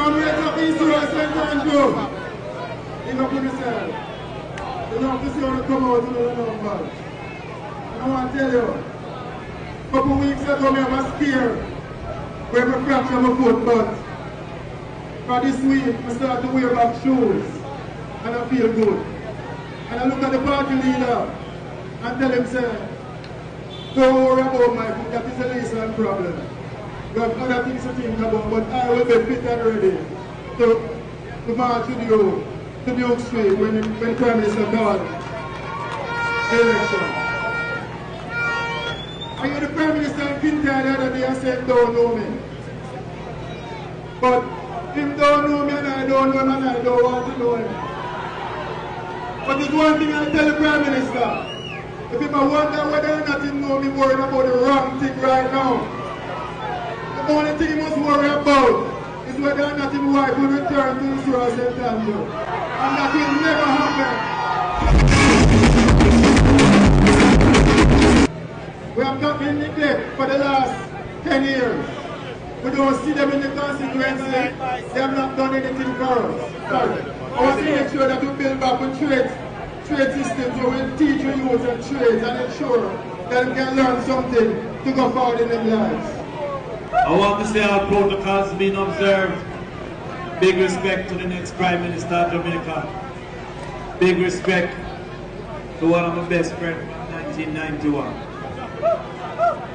comrades of Israel, St. Andrew. Enough of yourself. Enough to see how you come out to the numbers. And I want to tell you, a couple of weeks ago I was scared when I fractured my foot, but for this week I start to wear back shoes and I feel good. And I look at the party leader and tell him, say, don't worry about my foot, that is a listen problem. We have other things to think about, but I will be fit and ready to march with you to the Oak Street when the Prime Minister called the election. I heard the Prime Minister in Kintyre the other day and said, don't know me. But him don't know me and I don't know him and I don't want to know him. But there's one thing I tell the Prime Minister. If I wonder whether or not he know me worried about the wrong thing right now, the only thing he must worry about is whether or not his wife will return to Israel St. Andrew. And that will never happen. We have not been neglected for the last 10 years. We don't see them in the constituency. They have not done anything for us. Sorry. I want to make sure that we build back with trade systems where we teach the youth and trades and ensure that they can learn something to go forward in their lives. I want to say our protocols being observed. Big respect to the next Prime Minister of Jamaica. Big respect to one of my best friends in 1991.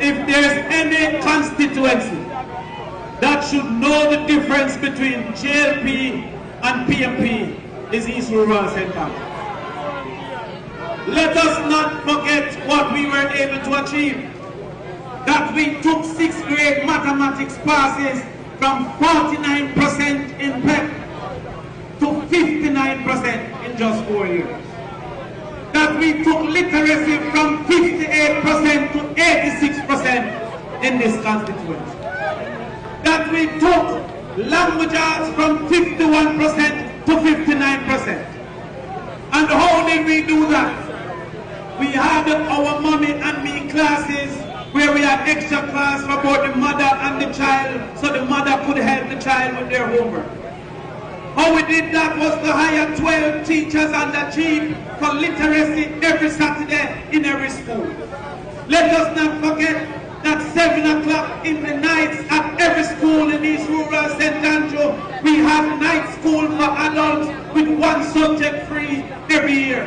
If there's any constituency that should know the difference between JLP and PNP, is East Rural St. Andrew. Let us not forget what we were able to achieve. That we took 6th grade mathematics passes from 49% in PEP to 59% in just 4 years. That we took literacy from 58% to 86% in this constituency. That we took languages from 51% to 59%. And how did we do that? We had our mommy and me classes where we had extra class for both the mother and the child, so the mother could help the child with their homework. How we did that was to hire 12 teachers on the cheap for literacy every Saturday in every school. Let us not forget that 7 o'clock in the nights at every school in East Rural St. Andrew, we have night school for adults with 1 subject free every year.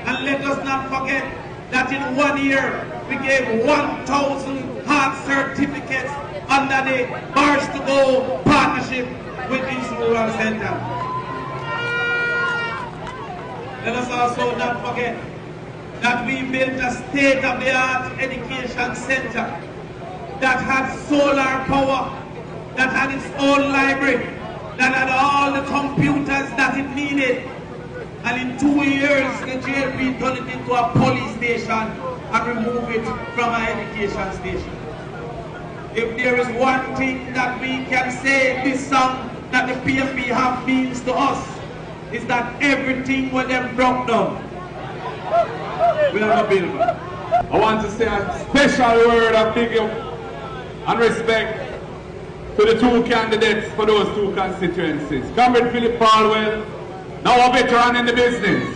And let us not forget that in 1 year, we gave 1,000 heart certificates under the Bars to Go partnership with East Rural Center. Let us also not forget that we built a state-of-the-art education center that had solar power, that had its own library, that had all the computers that it needed. And in 2 years, the JLP turned it into a police station and removed it from our education station. If there is one thing that we can say this song that the PNP have means to us, is that everything when them broke down, we have a building. I want to say a special word of big and respect to the 2 candidates for those 2 constituencies. Comrade Philip Falwell, now a veteran in the business,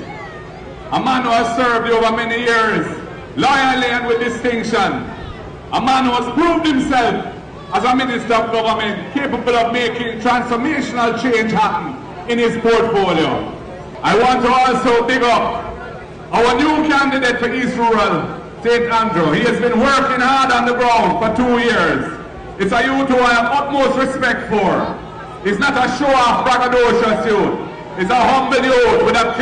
a man who has served over many years, loyally and with distinction, a man who has proved himself as a minister of government capable of making transformational change happen in his portfolio. I want to also big up our new candidate for East Rural St. Andrew. He has been working hard on the ground for 2 years. It's a youth who I have utmost respect for. He's not a show-off, braggadocious youth. He's a humble youth with a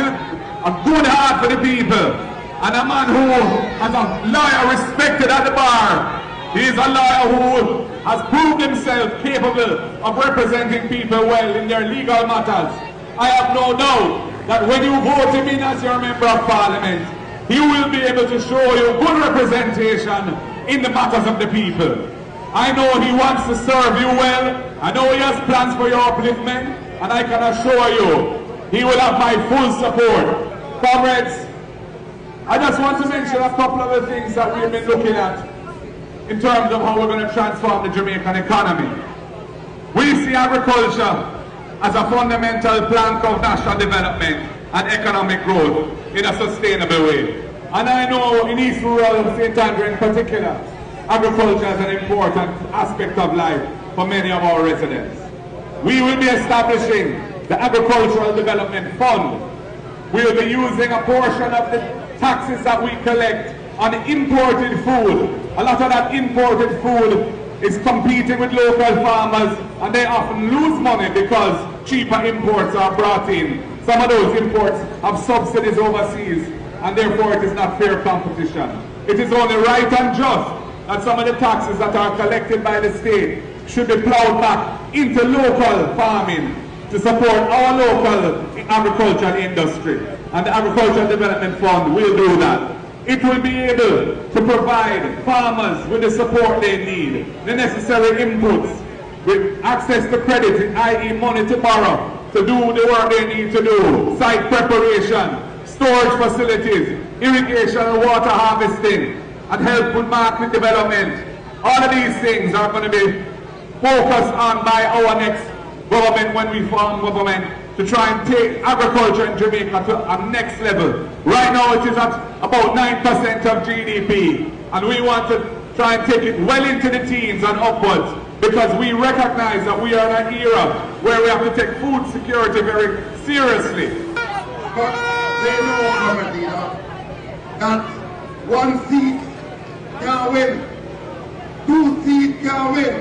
good heart for the people. And a man who has a lawyer respected at the bar. He is a lawyer who has proved himself capable of representing people well in their legal matters. I have no doubt that when you vote him in as your member of parliament, he will be able to show you good representation in the matters of the people. I know he wants to serve you well. I know he has plans for your upliftment, and I can assure you, he will have my full support. Comrades, I just want to mention a couple of the things that we've been looking at in terms of how we're going to transform the Jamaican economy. We see agriculture as a fundamental plank of national development and economic growth in a sustainable way. And I know in East Rural St. Andrew in particular, agriculture is an important aspect of life for many of our residents. We will be establishing the Agricultural Development Fund. We will be using a portion of the taxes that we collect on imported food. A lot of that imported food is competing with local farmers, and they often lose money because cheaper imports are brought in. Some of those imports have subsidies overseas, and therefore it is not fair competition. It is only right and just that some of the taxes that are collected by the state should be plowed back into local farming to support our local agricultural industry. And the Agricultural Development Fund will do that. It will be able to provide farmers with the support they need, the necessary inputs, with access to credit, i.e. money to borrow, to do the work they need to do, site preparation, storage facilities, irrigation and water harvesting, and help with market development. All of these things are going to be focused on by our next government when we form government, to try and take agriculture in Jamaica to a next level. Right now it is at about 9% of GDP, and we want to try and take it well into the teens and upwards, because we recognize that we are in an era where we have to take food security very seriously. But they know already that one seat can win, two seats can win.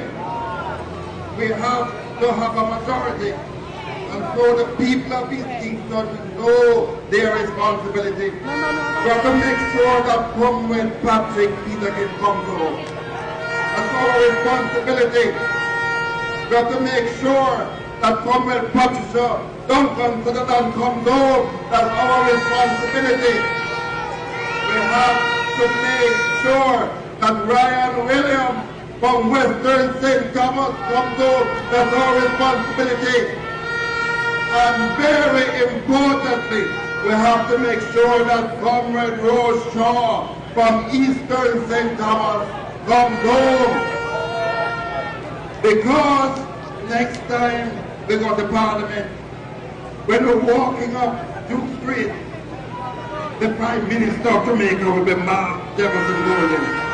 We have to have a majority, and so the people of East Kingston know their responsibility. We have to make sure that Cromwell Patrick Peter can come through. That's our responsibility. We have to make sure that Cromwell Patricia Duncan so that Duncan comes home. That's our responsibility. We have to make sure that Ryan Williams from Western St. Thomas comes home. That's our responsibility. And very importantly, we have to make sure that Comrade Rose Shaw from Eastern St. Thomas comes home. Because next time we go to Parliament, when we're walking up Duke Street, the Prime Minister of Jamaica will be Mark Jefferson Golden.